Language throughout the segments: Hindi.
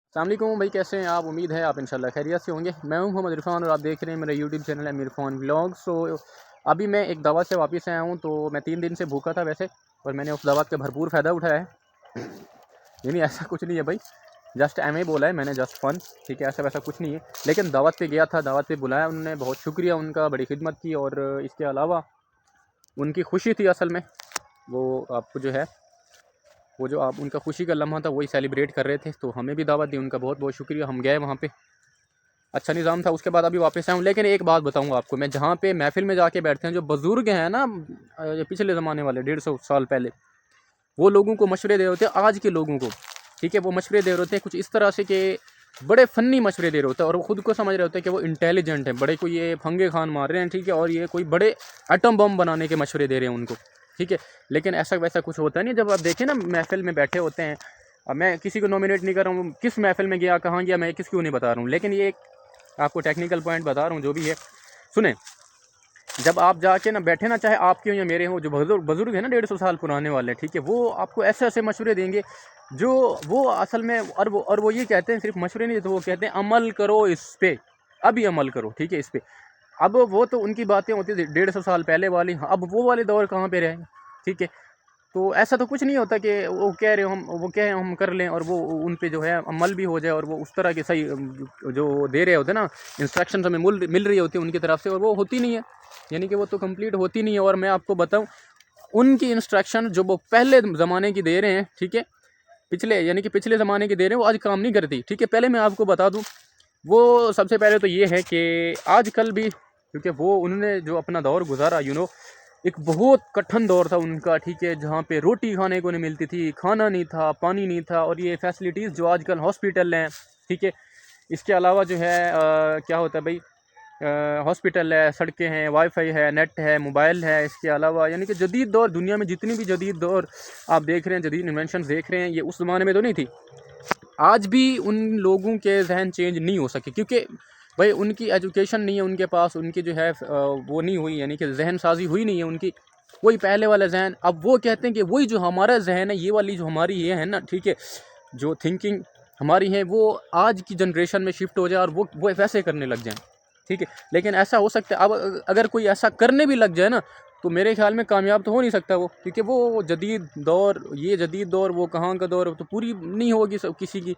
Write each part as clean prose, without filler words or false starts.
अस्सलाम वालेकुम भाई, कैसे हैं आप? उम्मीद है आप इंशाल्लाह खैरियत से होंगे। मैं हूं मोहम्मद इरफान और आप देख रहे हैं मेरा यूट्यूब चैनल है इरफान व्लॉग। अभी मैं एक दावत से वापस आया हूं, तो मैं 3 दिन से भूखा था वैसे, और मैंने उस दावत का भरपूर फ़ायदा उठाया है। यानी ऐसा कुछ नहीं है भाई, जस्ट एम ए बोला है मैंने, जस्ट फ़न, ठीक है, ऐसा वैसा कुछ नहीं है। लेकिन दावत पे गया था, दावत पे बुलाया उन्होंने, बहुत शुक्रिया उनका, बड़ी खिदमत की। और इसके अलावा उनकी खुशी थी असल में, वो आपको जो है वो जो आप उनका खुशी का लम्हा था वही सेलिब्रेट कर रहे थे, तो हमें भी दावत दी, उनका बहुत बहुत शुक्रिया। हम गए वहाँ पे, अच्छा निज़ाम था। उसके बाद अभी वापस आया हूँ। लेकिन एक बात बताऊँगा आपको, मैं जहाँ पे महफ़िल में जाके बैठते हैं जो बुज़ुर्ग हैं ना, ये पिछले ज़माने वाले 150 साल पहले, वो लोगों को मशवरे दे रहे होते हैं आज के लोगों को, ठीक है। वो मशवरे दे रहे होते हैं कुछ इस तरह से कि बड़े फ़नी मशवरे दे रहे होते हैं, और वो खुद को समझ रहे होते हैं कि वो इंटेलिजेंट हैं, बड़े कोई ये फंगे खान मार रहे हैं, ठीक है, और ये कोई बड़े एटम बम बनाने के मशवरे दे रहे हैं उनको, ठीक है। लेकिन ऐसा वैसा कुछ होता नहीं। जब आप देखें ना महफ़िल में बैठे होते हैं, अब मैं किसी को नॉमिनेट नहीं कर रहा हूँ, किस महफ़िल में गया, कहाँ गया, मैं किसी को नहीं बता रहा हूँ, लेकिन ये एक आपको टेक्निकल पॉइंट बता रहा हूँ जो भी है। सुने, जब आप जाके ना बैठे ना, चाहे आपके हो या मेरे हो, जो बुजुर्ग है ना 150 साल पुराने वाले, ठीक है, वो आपको ऐसे ऐसे मशवरे देंगे जो वो असल में, और वो ये कहते हैं, सिर्फ मशवरे नहीं, तो वो कहते हैं अमल करो इस पे, अभी अमल करो, ठीक है, इस पे। अब वो तो उनकी बातें होती थी 150 साल पहले वाली, अब वो वाले दौर कहाँ पे रहे, ठीक है। तो ऐसा तो कुछ नहीं होता कि वो कह रहे हो हम, वो कहें हम कर लें, और वो उन पे जो है अमल भी हो जाए, और वो उस तरह के सही जो दे रहे होते ना इंस्ट्रक्शन हमें मिल रही होती है उनकी तरफ से, और वो होती नहीं है, यानी कि वो तो कंप्लीट होती नहीं है। और मैं आपको बताऊं, उनकी इंस्ट्रक्शन जो वो पहले ज़माने की दे रहे हैं, ठीक है, पिछले यानी कि पिछले ज़माने की दे रहे हैं, वो आज काम नहीं करती, ठीक है। पहले मैं आपको बता दूँ, वो सबसे पहले तो ये है कि आजकल भी, क्योंकि वो उन्होंने जो अपना दौर गुजारा, एक बहुत कठिन दौर था उनका, ठीक है, जहाँ पे रोटी खाने को नहीं मिलती थी, खाना नहीं था, पानी नहीं था, और ये फैसिलिटीज़ जो आजकल हॉस्पिटल हैं, ठीक है। इसके अलावा जो है क्या होता है भाई, हॉस्पिटल है, सड़कें हैं, वाईफाई है, नेट है, मोबाइल है। इसके अलावा यानी कि जदीद दौर, दुनिया में जितनी भी जदीद दौर आप देख रहे हैं, जदीद इन्वेंशन देख रहे हैं, ये उस ज़माने में तो नहीं थी। आज भी उन लोगों के जहन चेंज नहीं हो सके, क्योंकि भाई उनकी एजुकेशन नहीं है उनके पास, उनकी जो है वो नहीं हुई, यानी कि जहन साजी हुई नहीं है उनकी, वही पहले वाला जहन। अब वो कहते हैं कि वही जो हमारा जहन है, ये वाली जो हमारी ये है ना, ठीक है, जो थिंकिंग हमारी है, वो आज की जनरेशन में शिफ्ट हो जाए और वो वैसे करने लग जाएं, ठीक है। लेकिन ऐसा हो सकता है, अब अगर कोई ऐसा करने भी लग जाए ना, तो मेरे ख्याल में कामयाब तो हो नहीं सकता वो, क्योंकि वो जदीद दौर, ये जदीद दौर, वो कहाँ का दौर, तो पूरी नहीं होगी सब किसी की।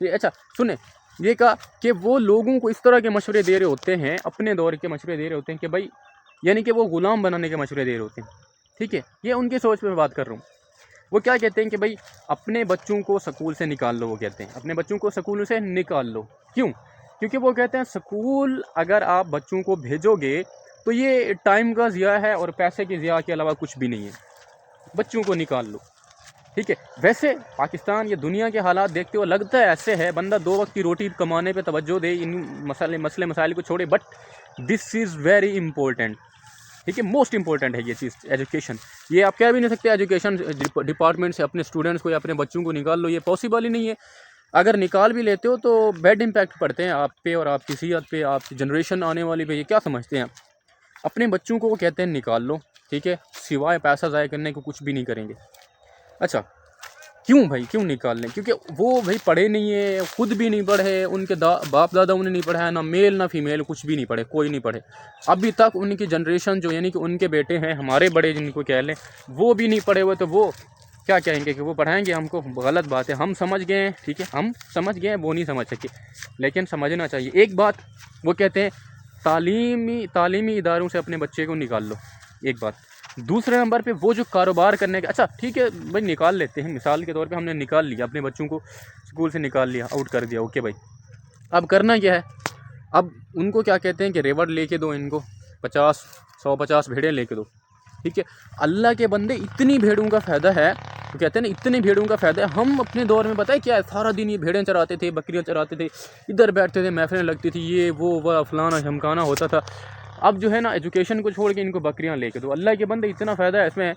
अच्छा सुने, ये कहा कि वो लोगों को इस तरह के मशवरे दे रहे होते हैं, अपने दौर के मशवरे दे रहे होते हैं कि भाई, यानी कि वो ग़ुलाम बनाने के मशवरे दे रहे होते हैं, ठीक है। ये उनकी सोच पे मैं बात कर रहा हूँ। वो क्या कहते हैं कि भाई अपने बच्चों को स्कूल से निकाल लो, वो कहते हैं अपने बच्चों को स्कूल से निकाल लो। क्यों? क्योंकि वो कहते हैं स्कूल अगर आप बच्चों को भेजोगे तो ये टाइम का ज़िया है, और पैसे की ज़िया के अलावा कुछ भी नहीं है, बच्चों को निकाल लो, ठीक है। वैसे पाकिस्तान या दुनिया के हालात देखते हुए लगता है ऐसे है, बंदा 2 वक्त की रोटी कमाने पे तवज्जो दे, इन मसले मसाइल को छोड़े, but this is very important, ठीक है, मोस्ट इंपॉर्टेंट है ये चीज़, एजुकेशन। ये आप कह भी नहीं सकते एजुकेशन डिपार्टमेंट से अपने स्टूडेंट्स को या अपने बच्चों को निकाल लो, ये पॉसिबल ही नहीं है। अगर निकाल भी लेते हो तो बैड इम्पैक्ट पड़ते हैं आप पे, और आपकी सेहत पे, आपकी जनरेशन आने वाली पे। ये क्या समझते हैं अपने बच्चों को, वो कहते हैं निकाल लो, ठीक है, सिवाय पैसा ज़ाया करने को कुछ भी नहीं करेंगे। अच्छा, क्यों भाई, क्यों निकाल लें? क्योंकि वो भाई पढ़े नहीं है, खुद भी नहीं पढ़े, उनके बाप दादा उन्हें नहीं पढ़ाया, ना मेल ना फीमेल, कुछ भी नहीं पढ़े, कोई नहीं पढ़े अभी तक। उनकी जनरेशन जो, यानी कि उनके बेटे हैं, हमारे बड़े जिनको कह लें, वो भी नहीं पढ़े हुए, तो वो क्या कहेंगे कि वो पढ़ाएंगे हमको? गलत बात है, हम समझ गए हैं, ठीक है, हम समझ गए हैं, वो नहीं समझ सके, लेकिन समझना चाहिए। एक बात वो कहते हैं, तालीमी इदारों से अपने बच्चे को निकाल लो, एक बात। दूसरे नंबर पे वो जो कारोबार करने का, अच्छा ठीक है भाई निकाल लेते हैं, मिसाल के तौर पे हमने निकाल लिया, अपने बच्चों को स्कूल से निकाल लिया, आउट कर दिया, ओके भाई, अब करना क्या है? अब उनको क्या कहते हैं कि रेवड़ लेके दो इनको, 150 भेड़ें लेके दो, ठीक है। अल्लाह के बंदे, इतनी भेड़ों का फ़ायदा है, तो कहते हैं ना इतनी भेड़ों का फ़ायदा है। हम अपने दौर में बताए क्या है, सारा दिन ये भेड़ें चराते थे, बकरियाँ चराते थे, इधर बैठते थे, महफिलें लगती थी, ये वो वह फलाना झमकाना होता था। अब जो है ना, एजुकेशन को छोड़ के इनको बकरियां लेके दो। अल्लाह के बंदे इतना फ़ायदा है इसमें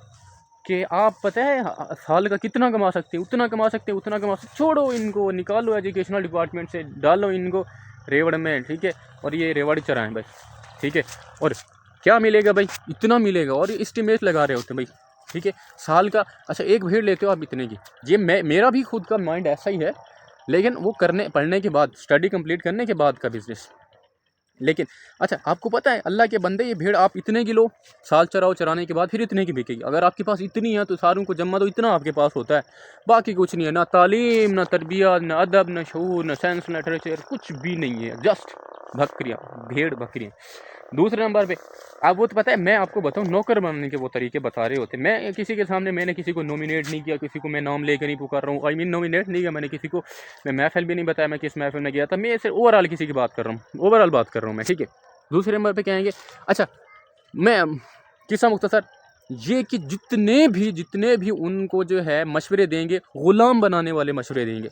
कि आप पता है साल का कितना कमा सकते हैं, उतना कमा सकते हैं, उतना कमा सकते। छोड़ो इनको, निकालो एजुकेशनल डिपार्टमेंट से, डालो इनको रेवड़ में, ठीक है, और ये रेवड़ चराएं भाई, ठीक है। और क्या मिलेगा भाई? इतना मिलेगा, और इस्टीमेट लगा रहे होते हैं भाई, ठीक है, साल का। अच्छा एक भेड़ लेते हो आप इतने की, ये मेरा भी खुद का माइंड ऐसा ही है लेकिन वो पढ़ने के बाद, स्टडी कंप्लीट करने के बाद का बिज़नेस। लेकिन अच्छा, आपको पता है अल्लाह के बंदे, ये भेड़ आप इतने की लो, साल चराओ, चराने के बाद फिर इतने की बिकेगी। अगर आपके पास इतनी है तो सारों को जमा दो, इतना आपके पास होता है, बाकी कुछ नहीं है, ना तालीम, ना तरबियत, ना अदब, ना शऊर, ना साइंस, ना लिटरेचर, कुछ भी नहीं है, जस्ट बकरियाँ, भेड़ बकरियाँ। दूसरे नंबर पे, अब वो तो पता है, मैं आपको बताऊँ, नौकर बनने के वो तरीके बता रहे होते। मैं किसी के सामने, मैंने किसी को नॉमिनेट नहीं किया, किसी को मैं नाम लेकर नहीं पुकार रहा हूँ, आई मीन नॉमिनेट नहीं किया मैंने किसी को, मैं महफिल भी नहीं बताया मैं किस महफिल में गया था, मैं सिर्फ ओवरऑल किसी की बात कर रहा हूँ, ओवरऑल बात कर रहा हूँ मैं, ठीक है। दूसरे नंबर पे कहेंगे, अच्छा मैं किस्सा मुख्तसर, ये कि जितने भी उनको जो है मशवरे देंगे, ग़ुलाम बनाने वाले मशवरे देंगे,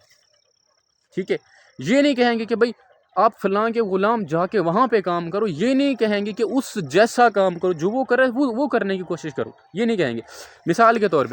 ठीक है। ये नहीं कहेंगे कि भाई आप फलां के ग़ुलाम जाके वहाँ पे काम करो, ये नहीं कहेंगे कि उस जैसा काम करो, जो वो करे वो करने की कोशिश करो, ये नहीं कहेंगे। मिसाल के तौर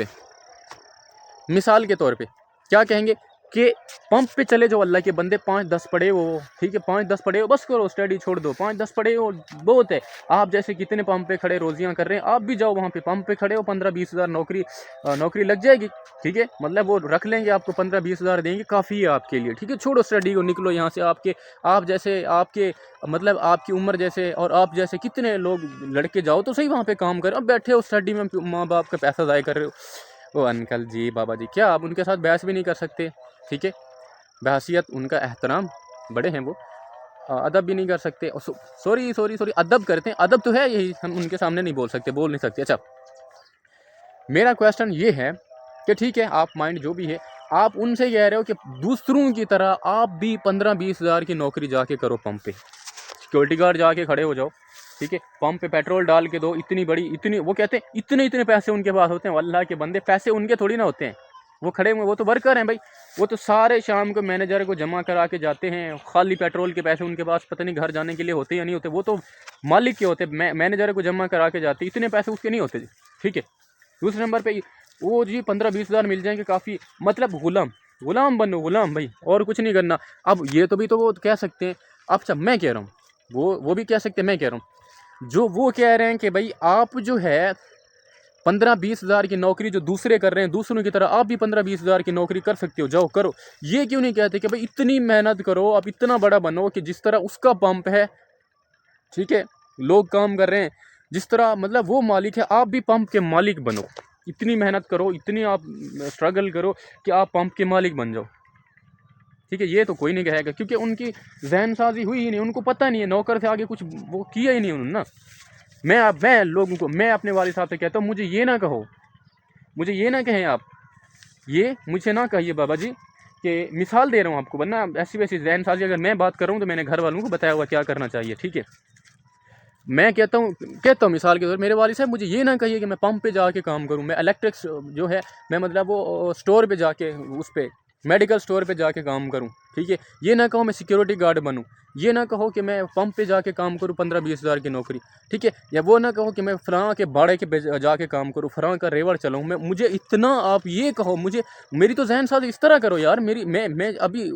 पे क्या कहेंगे कि पंप पे चले जाओ अल्लाह के बंदे, 5-10 पढ़े हो, ठीक है, 5-10 पढ़े हो, बस करो, स्टडी छोड़ दो, 5-10 पढ़े हो बहुत है। आप जैसे कितने पंप पे खड़े रोजियां कर रहे हैं, आप भी जाओ वहाँ पे पंप पे खड़े हो, 15-20 हज़ार नौकरी लग जाएगी, ठीक है, मतलब वो रख लेंगे आपको, 15-20 हज़ार देंगे, काफ़ी है आपके लिए, ठीक है। छोड़ो स्टडी को, निकलो यहाँ से। मतलब आपकी उम्र जैसे और आप जैसे कितने लोग लड़के जाओ तो सही वहाँ पे काम करो, अब बैठे हो स्टडी में, माँ बाप का पैसा ज़ाय कर रहे हो। ओ अंकल जी, बाबा जी, क्या आप उनके साथ बहस भी नहीं कर सकते, ठीक है, बहसियत उनका एहतराम, बड़े हैं वो, अदब भी नहीं कर सकते, सॉरी अदब करते हैं, अदब तो है यही, हम उनके सामने नहीं बोल नहीं सकते। अच्छा, मेरा क्वेश्चन ये है कि ठीक है, आप माइंड जो भी है, आप उनसे कह रहे हो कि दूसरों की तरह आप भी 15-20 हज़ार की नौकरी जाके करो, पंप पे सिक्योरिटी गार्ड जाके खड़े हो जाओ, ठीक है, पंप पे पेट्रोल डाल के दो, इतनी वो कहते हैं इतने पैसे उनके पास होते हैं, अल्लाह के बंदे, पैसे उनके थोड़ी ना होते हैं, वो खड़े हुए, वो तो वर्कर हैं भाई, वो तो सारे शाम को मैनेजर को जमा करा के जाते हैं, खाली पेट्रोल के पैसे उनके पास पता नहीं घर जाने के लिए होते या नहीं होते, वो तो मालिक के होते, मैनेजर को जमा करा के जाते, इतने पैसे उसके नहीं होते, ठीक है। दूसरे नंबर पे वो जी 15-20 हज़ार मिल जाएंगे, काफ़ी, मतलब गुलाम बनो, गुलाम भाई, और कुछ नहीं करना। अब ये तो भी तो वो कह सकते हैं, अच्छा मैं कह रहा हूँ, वो भी कह सकते हैं, मैं कह रहा हूँ, जो वो कह रहे हैं कि भाई आप जो है 15-20 हज़ार की नौकरी जो दूसरे कर रहे हैं, दूसरों की तरह आप भी 15-20 हज़ार की नौकरी कर सकते हो, जाओ करो। ये क्यों नहीं कहते कि भाई इतनी मेहनत करो, आप इतना बड़ा बनो कि जिस तरह उसका पंप है, ठीक है, लोग काम कर रहे हैं, जिस तरह मतलब वो मालिक है, आप भी पंप के मालिक बनो, इतनी मेहनत करो, इतनी आप स्ट्रगल करो कि आप पंप के मालिक बन जाओ, ठीक है। ये तो कोई नहीं कहेगा, क्योंकि उनकी जहन साजी हुई ही नहीं, उनको पता नहीं है, नौकर से आगे कुछ वो किया ही नहीं उन्होंने ना। मैं लोगों को, मैं अपने वालिद साहब से कहता हूँ, मुझे ये ना कहो, मुझे ये ना कहें आप, ये मुझे ना कहिए बाबा जी, कि मिसाल दे रहा हूँ आपको, वरना ऐसी वैसी जहन साजी अगर मैं बात कर रहा हूँ तो मैंने घर वालों को बताया हुआ क्या करना चाहिए, ठीक है। मैं कहता हूँ मिसाल के तौर, मेरे वालिद साहब मुझे ये ना कहिए कि मैं पंप पे जाके काम करूँ, मैं इलेक्ट्रिक जो है, मैं मतलब वो स्टोर पे जाके, उस पे मेडिकल स्टोर पे जाके काम करूँ, ठीक है। ये ना कहो मैं सिक्योरिटी गार्ड बनूँ, ये ना कहो कि मैं पंप पे जाके काम करूँ 15-20 हज़ार की नौकरी, ठीक है। या वो ना कहो कि मैं फ़लाँ के बाड़े के पे जाके काम करूँ, फ़लाँ का रेवड़ चलाऊँ, मुझे इतना आप ये कहो, मुझे मेरी तो जहन साथ इस तरह करो यार, मैं अभी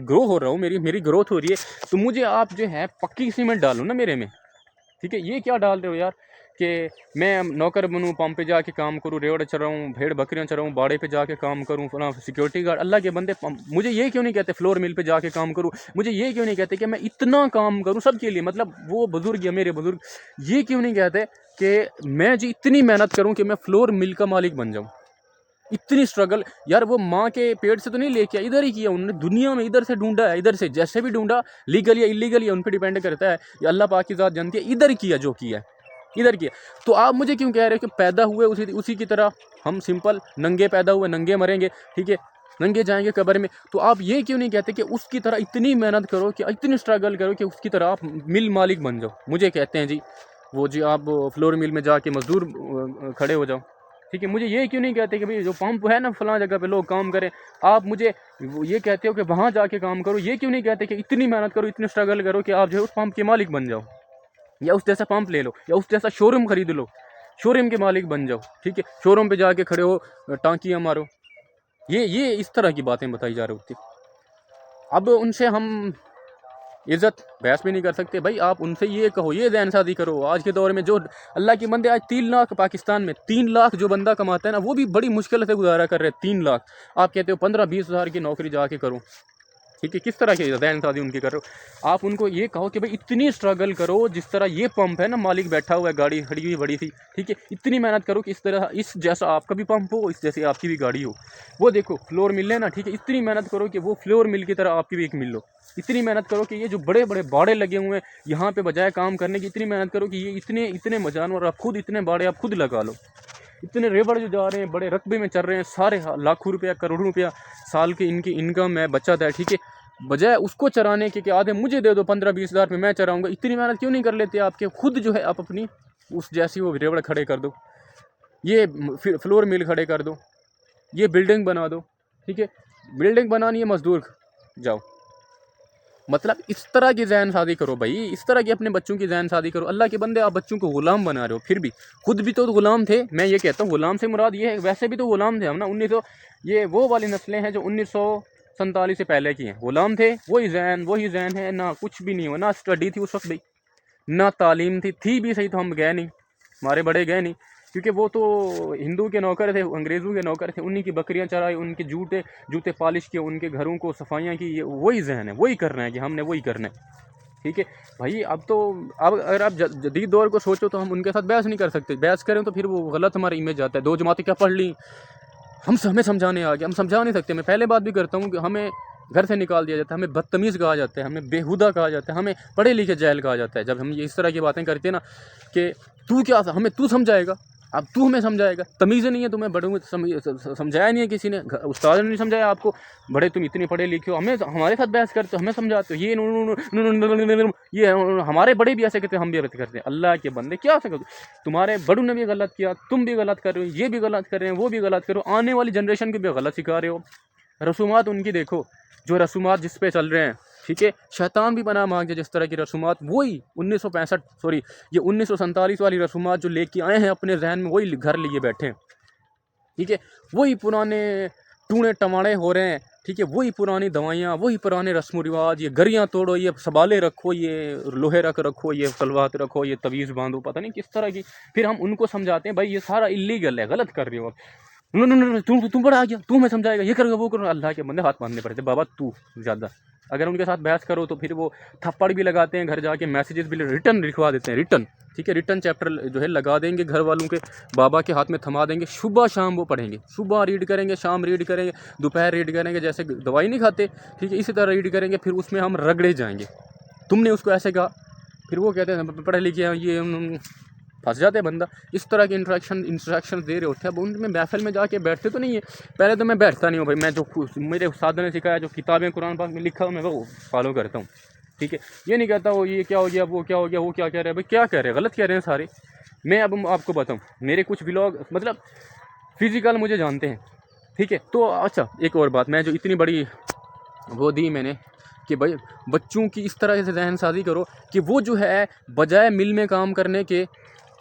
ग्रो हो रहा हूँ, मेरी ग्रोथ हो रही है, तो मुझे आप जो है पक्की सीमेंट डालो ना मेरे में, ठीक है। ये क्या डाल रहे हो यार कि मैं नौकर बनूँ, पंप पे जाके काम करूँ, रेवड़ चराऊँ, भेड़ बकरियाँ चराऊँ, बाड़े पे जाके काम करूँ, फलां सिक्योरिटी गार्ड, अल्लाह के बंदे, मुझे ये क्यों नहीं कहते फ्लोर मिल पे जाके काम करूँ, मुझे ये क्यों नहीं कहते कि मैं इतना काम करूँ सबके लिए, मतलब वो बुज़ुर्ग या मेरे बुज़ुर्ग, ये क्यों नहीं कहते कि मैं जी इतनी मेहनत करूँ कि मैं फ्लोर मिल का मालिक बन जाऊँ, इतनी स्ट्रगल यार, वो माँ के पेट से तो नहीं लेके इधर ही किया उन्होंने, दुनिया में इधर से ढूंढा है, इधर से जैसे भी ढूंढा, लीगल या इलीगल या उन पर डिपेंड करता है, या अल्लाह पाक की ज़ात जानती है, इधर किया जो किया, इधर किया। तो आप मुझे क्यों कह रहे हो कि पैदा हुए उसी की तरह, हम सिंपल नंगे पैदा हुए नंगे मरेंगे, ठीक है, नंगे जाएंगे कब्र में। तो आप ये क्यों नहीं कहते कि उसकी तरह इतनी मेहनत करो, कि इतनी स्ट्रगल करो कि उसकी तरह आप मिल मालिक बन जाओ। मुझे कहते हैं जी वो जी आप फ्लोर मिल में जाके मजदूर खड़े हो जाओ, ठीक है। मुझे ये क्यों नहीं कहते कि भाई जो पंप है ना फलां जगह पे लोग काम करें, आप मुझे ये कहते हो कि वहाँ जाके काम करो। ये क्यों नहीं कहते कि इतनी मेहनत करो, इतनी स्ट्रगल करो कि आप जो है उस पंप के मालिक बन जाओ, या उस जैसा पंप ले लो, या उस जैसा शोरूम खरीद लो, शोरूम के मालिक बन जाओ, ठीक है। शोरूम पे जाके खड़े हो, टांकियाँ मारो। ये इस तरह की बातें बताई जा रही होती। अब उनसे हम इज़्ज़त बहस भी नहीं कर सकते भाई। आप उनसे ये कहो, ये ज़हन साजी करो। आज के दौर में जो अल्लाह के बंदे, आज 3 लाख पाकिस्तान में 3 लाख जो बंदा कमाता है ना, वो भी बड़ी मुश्किल से गुजारा कर रहे हैं। 3 लाख आप कहते हो 15-20 हज़ार की नौकरी जाके करो, ठीक है, किस तरह की जहन साजी उनकी कर रहे हो। आप उनको ये कहो कि भाई इतनी स्ट्रगल करो, जिस तरह ये पंप है ना, मालिक बैठा हुआ है, गाड़ी खड़ी हुई बड़ी सी, ठीक है, इतनी मेहनत करो कि इस तरह इस जैसा आपका भी पंप हो, इस जैसे आपकी भी गाड़ी हो। वो देखो फ्लोर मिल है ना, ठीक है, इतनी मेहनत करो कि वो फ्लोर मिल की तरह आपकी भी एक मिल लो। इतनी मेहनत करो कि ये जो बड़े बड़े बाड़े लगे हुए हैं यहाँ पे बजाय काम करने की, इतनी मेहनत करो कि ये इतने इतने जानवर आप खुद इतने बाड़े आप खुद लगा लो। इतने रेबड़ जो जा रहे हैं, बड़े रकबे में चल रहे हैं, सारे लाखों रुपया करोड़ों रुपया साल की इनकी इनकम है, बचत है, ठीक है, बजाय उसको चराने के आधे मुझे दे दो 15-20 हज़ार पे मैं चराऊँगा। इतनी मेहनत क्यों नहीं कर लेते आपके खुद जो है, आप अपनी उस जैसी वो रेबड़ खड़े कर दो, ये फ्लोर मिल खड़े कर दो, ये बिल्डिंग बना दो, ठीक है, बिल्डिंग बनानी है मजदूर जाओ। मतलब इस तरह की जहन शादी करो भाई, इस तरह की अपने बच्चों की जहन शादी करो। अल्लाह के बंदे, आप बच्चों को गुलाम बना रहे हो। फिर भी खुद भी तो गुलाम थे। मैं ये कहता हूँ गुलाम से मुराद ये है, वैसे भी तो गुलाम थे हम ना। 1900 ये वो वाली नस्लें हैं जो 1947 से पहले की हैं, गुलाम थे। वही जहन है ना, कुछ भी नहीं हो, ना स्टडी थी उस वक्त भाई, ना तालीम थी भी सही तो हम गए नहीं, हमारे बड़े गए नहीं, क्योंकि वो तो हिंदू के नौकर थे, अंग्रेज़ों के नौकर थे, उन्हीं की बकरियां चराई, उनके जूते पॉलिश किए, उनके घरों को सफाइयाँ की। ये वही जहन है, वही करना है कि हमने वही करना है, ठीक है भाई। अब अगर आप जदीद दौर को सोचो तो हम उनके साथ बहस नहीं कर सकते। बहस करें तो फिर वो गलत हमारा इमेज आता है। 2 जमातें क्या पढ़ ली, हमें समझाने आ गए, हम समझा नहीं सकते। मैं पहले बात भी करता हूँ कि हमें घर से निकाल दिया जाता है, हमें बदतमीज़ कहा जाता है, हमें बेहुदा कहा जाता है, हमें पढ़े लिखे जाहिल कहा जाता है। जब हम ये इस तरह की बातें करते हैं ना कि तू समझाएगा, अब तू हमें समझाएगा, तमीज़ नहीं है तुम्हें, बड़ों में समझाया नहीं है किसी ने, उस्ताद ने नहीं समझाया आपको, बड़े तुम इतने पढ़े लिखे हो, हमें हमारे साथ बहस करते हो, हमें समझाते हो, ये हमारे बड़े भी ऐसे कहते हैं, हम भी ऐसे करते हैं। अल्लाह के बंदे क्या सकते, तुम्हारे बड़ों ने भी गलत किया, तुम भी गलत कर रहे हो, ये भी गलत कर रहे हैं, वो भी गलत करो, आने वाली जनरेशन को भी गलत सिखा रहे हो। रसूमात उनकी देखो, जो रसूमात जिस पे चल रहे हैं, ठीक है, शैतान भी बना मांग जिस तरह की रसूमात, वही 1947 वाली रसूमात जो लेके आए हैं अपने जहन में, वही घर लिए बैठे हैं, ठीक है, वही पुराने टूणे टमाड़े हो रहे हैं, ठीक है, वही पुरानी दवाइयाँ, वही पुराने रस्म रिवाज, ये गरियाँ तोड़ो, ये सबाले रखो, ये लोहे रखो, ये तलवार रखो, ये तवीज़ बांधो, पता नहीं किस तरह की। फिर हम उनको समझाते हैं भाई ये सारा इलीगल है, गलत कर रहे हो आप। तुम बड़ा आ गया, तू हमें समझाएगा, ये करोगे वो करो। अल्लाह के बंदे हाथ बांधने पड़ते बाबा, तू ज़्यादा अगर उनके साथ बहस करो तो फिर वो थप्पड़ भी लगाते हैं, घर जाके मैसेजेस भी रिटर्न लिखवा देते हैं, रिटर्न, ठीक है, रिटर्न चैप्टर जो है लगा देंगे घर वालों के, बाबा के हाथ में थमा देंगे, सुबह शाम वो पढ़ेंगे, सुबह रीड करेंगे, शाम रीड करेंगे, दोपहर रीड करेंगे, जैसे दवाई नहीं खाते, ठीक है, इसी तरह रीड करेंगे। फिर उसमें हम रगड़े जाएंगे, तुमने उसको ऐसे कहा, फिर वो कहते हैं पढ़े लिखे हैं, ये फंस जाते हैं बंदा। इस तरह के इंस्ट्रक्शन दे रहे होते हैं। अब उनमें महफिल में जाके बैठते तो नहीं है। पहले तो मैं बैठता नहीं हूँ भाई, मैं जो मेरे उस्ताद ने सिखाया, जो किताबें कुरान पाक में लिखा हो, मैं वो फॉलो करता हूँ, ठीक है। ये नहीं कहता वो ये क्या हो गया, वो क्या हो गया, वो क्या कह रहे हैं, भाई क्या कह रहे हैं, गलत कह रहे हैं सारे। मैं अब आपको बताऊँ, मेरे कुछ व्लॉग मतलब फिज़िकल मुझे जानते हैं, ठीक है। तो अच्छा एक और बात, मैं जो इतनी बड़ी वो दी मैंने कि भाई बच्चों की इस तरह से जहन साजी करो कि वो जो है बजाय मिल में काम करने के,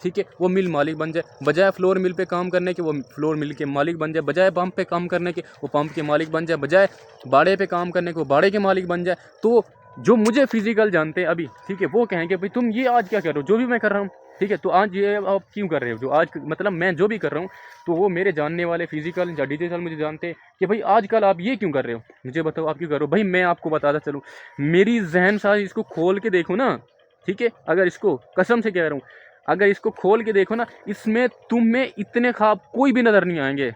ठीक है, वो मिल मालिक बन जाए, बजाय फ्लोर मिल पे काम करने के वो फ्लोर मिल के मालिक बन जाए, बजाय पंप पे काम करने के वो पंप के मालिक बन जाए, बजाय बाड़े पे काम करने के वो बाड़े के मालिक बन जाए। तो जो मुझे फिजिकल जानते हैं अभी, ठीक है, वो कहेंगे भाई तुम ये आज क्या कर रहे हो, जो भी मैं कर रहा हूँ, ठीक है, तो आज ये आप क्यों कर रहे हो, जो आज मतलब मैं जो भी कर रहा हूँ, तो वो मेरे जानने वाले फिजिकल या डिजिटल मुझे जानते हैं कि भाई आजकल आप ये क्यों कर रहे हो, मुझे बताओ आप क्यों कर रहे हो। भाई मैं आपको बताता चलूँ, मेरी जहन साज इसको खोल के देखो ना, ठीक है, अगर इसको कसम से कह रहा हूँ, अगर इसको खोल के देखो ना, इसमें तुम्हें इतने ख्वाब कोई भी नज़र नहीं आएंगे,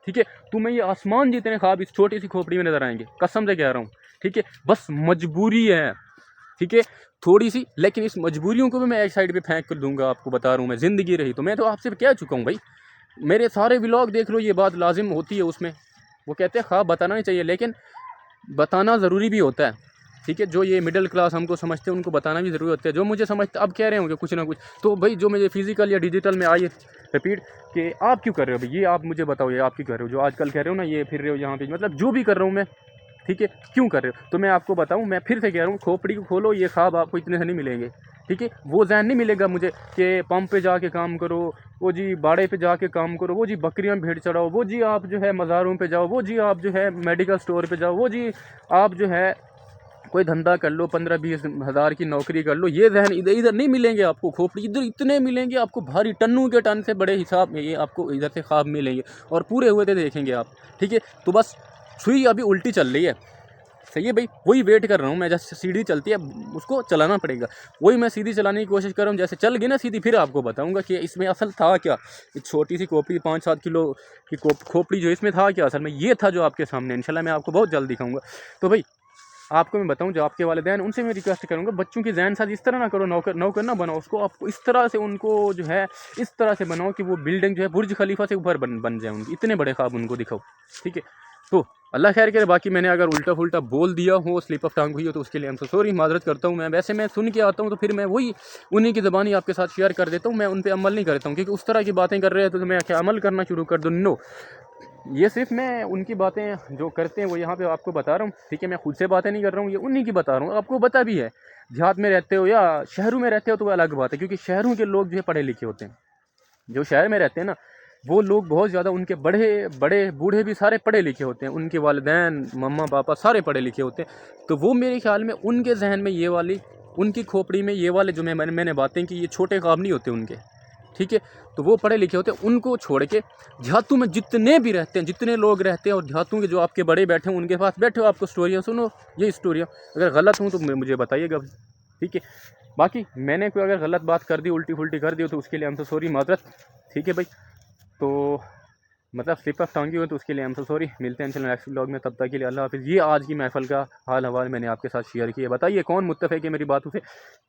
ठीक है, तुम्हें ये आसमान जितने ख्वाब इस छोटी सी खोपड़ी में नज़र आएंगे, कसम से कह रहा हूँ, ठीक है। बस मजबूरी है, ठीक है, थोड़ी सी, लेकिन इस मजबूरियों को भी मैं एक साइड पे फेंक कर दूंगा। आपको बता रहा हूँ, मैं ज़िंदगी रही तो मैं तो आपसे कह चुका हूँ भाई, मेरे सारे व्लॉग देख लो, ये बात लाजिम होती है उसमें। वो कहते हैं ख्वाब बताना नहीं चाहिए, लेकिन बताना ज़रूरी भी होता है, ठीक है। जो ये मिडिल क्लास हमको समझते हैं उनको बताना भी ज़रूरी होता है, जो मुझे समझते अब कह रहे होंगे कुछ ना कुछ। तो भाई जो मुझे फिजिकल या डिजिटल में आई रिपीट कि आप क्यों कर रहे हो भाई, ये आप मुझे बताओ, ये आप क्यों कर रहे हो, जो आजकल कह रहे हो ना, ये फिर रहे हो यहाँ पे, मतलब जो भी कर रहा हूँ मैं, ठीक है, क्यों कर रहे हो। तो मैं आपको बताऊँ, मैं फिर से कह रहा हूँ, खोपड़ी को खोलो, ये ख्वाब आपको इतने से नहीं मिलेंगे, ठीक है। वो जहन नहीं मिलेगा मुझे कि पंप पे जाके काम करो, वो जी बाड़े पे जाके काम करो, वो जी बकरियां भेड़ चढ़ाओ, वो जी आप जो है मज़ारों पे जाओ, वो जी आप जो है मेडिकल स्टोर पे जाओ, वो जी आप जो है कोई धंधा कर लो, 15-20 हज़ार की नौकरी कर लो। ये जहन इधर नहीं मिलेंगे आपको, खोपड़ी इधर इतने मिलेंगे आपको, भारी टन्नू के टन से बड़े हिसाब में ये आपको इधर से ख्वाब मिलेंगे और पूरे हुए थे देखेंगे आप, ठीक है। तो बस सुई अभी उल्टी चल रही है, सही है भाई, वही वेट कर रहा हूँ मैं, जैसे सीढ़ी चलती है उसको चलाना पड़ेगा, वही मैं सीधी चलाने की कोशिश कर रहा हूँ। जैसे चल गई ना सीधी, फिर आपको बताऊँगा कि इसमें असल था क्या। ये छोटी सी खोपड़ी 5-7 किलो की खोपड़ी जो इसमें था क्या असल में, ये था जो आपके सामने इंशाल्लाह मैं आपको बहुत जल्द दिखाऊँगा। तो भाई आपको मैं बताऊं, जो आपके वालिदैन उनसे मैं रिक्वेस्ट करूंगा, बच्चों की जहन साथ इस तरह ना करो, नौकर नौकर ना बनाओ उसको, आपको इस तरह से उनको जो है इस तरह से बनाओ कि वो बिल्डिंग जो है बुर्ज खलीफा से ऊपर बन जाए, उनकी इतने बड़े ख्वाब उनको दिखाओ, ठीक है। तो अल्लाह खैर करे, बाकी मैंने अगर उल्टा फुल्टा बोल दिया हो, स्लिप ऑफ टंग हुई हो, तो उसके लिए हम सॉरी, माजरत करता हूँ मैं। वैसे मैं सुन के आता हूँ तो फिर मैं वही उन्हीं की ज़बानी आपके साथ शेयर कर देता हूँ, मैं उन पर अमल नहीं करता हूँ, क्योंकि उस तरह की बातें कर रहे हैं तो मैं क्या अमल करना शुरू कर दूँ? नो, ये सिर्फ मैं उनकी बातें जो करते हैं वो यहाँ पे आपको बता रहा हूँ, ठीक है। मैं खुद से बातें नहीं कर रहा हूँ, ये उन्हीं की बता रहा हूँ। आपको पता भी है, देहात में रहते हो या शहरों में रहते हो तो वो अलग बात है, क्योंकि शहरों के लोग जो है पढ़े लिखे होते हैं। जो शहर में रहते हैं ना, वो लोग बहुत ज़्यादा, उनके बड़े बड़े बूढ़े भी सारे पढ़े लिखे होते हैं, उनके वालिदैन मम्मा पापा सारे पढ़े लिखे होते हैं। तो वो मेरे ख्याल में उनके जहन में ये वाली, उनकी खोपड़ी में ये वाले जो मैंने बातें की, ये छोटे ख्वाब नहीं होते उनके, ठीक है। तो वो पढ़े लिखे होते हैं, उनको छोड़ के देहातों में जितने भी रहते हैं, जितने लोग रहते हैं, और देहातों के जो आपके बड़े बैठे हैं उनके पास बैठो, आपको स्टोरियाँ सुनो, ये स्टोरियाँ। अगर गलत हूँ तो मुझे बताइएगा, ठीक है। बाकी मैंने कोई अगर गलत बात कर दी, उल्टी फुल्टी कर दी तो उसके लिए हम तो सॉरी, माजरत, ठीक है भाई। तो मतलब स्लिप ऑफ टंगी हो तो उसके लिए हम तो सॉरी। मिलते हैं चलो नेक्स्ट व्लॉग में, तब तक के लिए अल्लाह हाफिज़। ये आज की महफिल का हाल हवाल मैंने आपके साथ शेयर किया। बताइए कौन मुत्तफ़िक़ है मेरी बातों से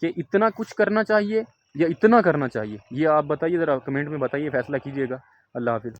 कि इतना कुछ करना चाहिए या इतना करना चाहिए, ये आप बताइए ज़रा कमेंट में बताइए, फ़ैसला कीजिएगा। अल्लाह हाफिज़।